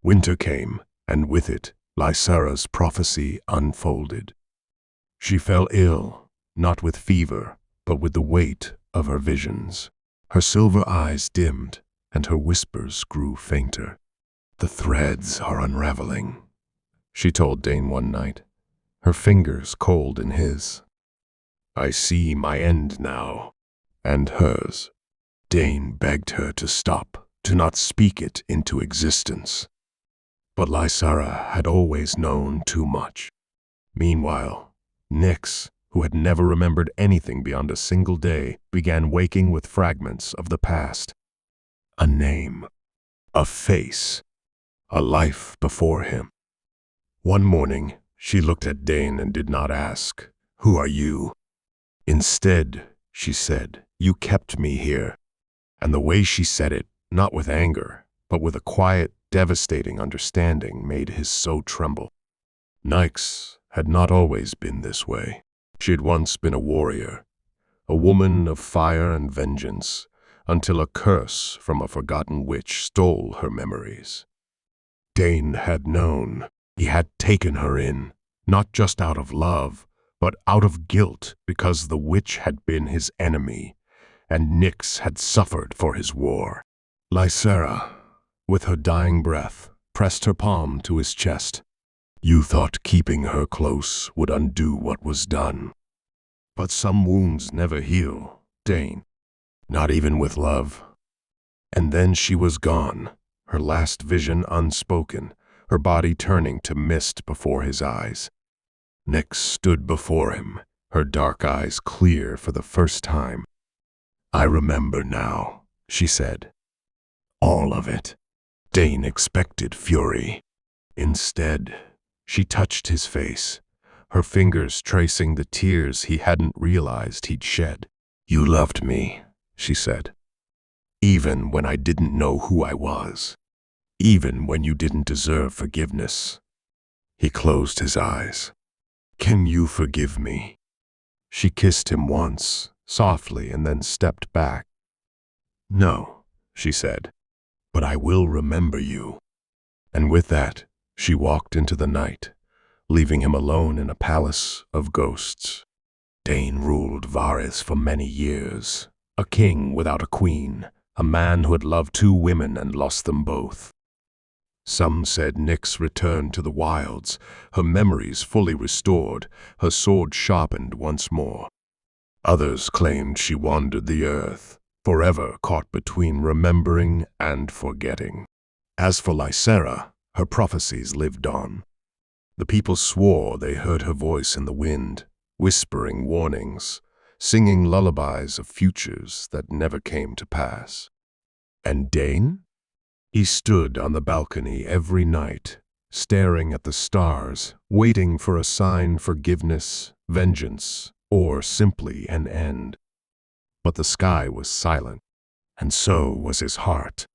Winter came, and with it, Lysara's prophecy unfolded. She fell ill, not with fever, but with the weight of her visions. Her silver eyes dimmed, and her whispers grew fainter. "The threads are unraveling," she told Dain one night, her fingers cold in his. "I see my end now, and hers." Dain begged her to stop, to not speak it into existence. But Lysara had always known too much. Meanwhile, Nyx, who had never remembered anything beyond a single day, began waking with fragments of the past. A name, a face, a life before him. One morning, she looked at Dain and did not ask, "Who are you?" Instead, she said, "You kept me here." And the way she said it, not with anger, but with a quiet, devastating understanding, made his soul tremble. Nyx had not always been this way. She had once been a warrior, a woman of fire and vengeance, until a curse from a forgotten witch stole her memories. Dain had known. He had taken her in, not just out of love, but out of guilt, because the witch had been his enemy, and Nyx had suffered for his war. Lysara, with her dying breath, pressed her palm to his chest. "You thought keeping her close would undo what was done. But some wounds never heal, Dain, not even with love." And then she was gone, her last vision unspoken, her body turning to mist before his eyes. Nyx stood before him, her dark eyes clear for the first time. "I remember now," she said. "All of it." Dain expected fury. Instead, she touched his face, her fingers tracing the tears he hadn't realized he'd shed. "You loved me," she said, "even when I didn't know who I was, even when you didn't deserve forgiveness." He closed his eyes. "Can you forgive me?" She kissed him once, softly, and then stepped back. "No," she said, "but I will remember you." And with that, she walked into the night, leaving him alone in a palace of ghosts. Dain ruled Varethis for many years, a king without a queen, a man who had loved two women and lost them both. Some said Nyx returned to the wilds, her memories fully restored, her sword sharpened once more. Others claimed she wandered the earth, forever caught between remembering and forgetting. As for Lysara, her prophecies lived on. The people swore they heard her voice in the wind, whispering warnings, singing lullabies of futures that never came to pass. And Dain? He stood on the balcony every night, staring at the stars, waiting for a sign, forgiveness, vengeance, or simply an end. But the sky was silent, and so was his heart.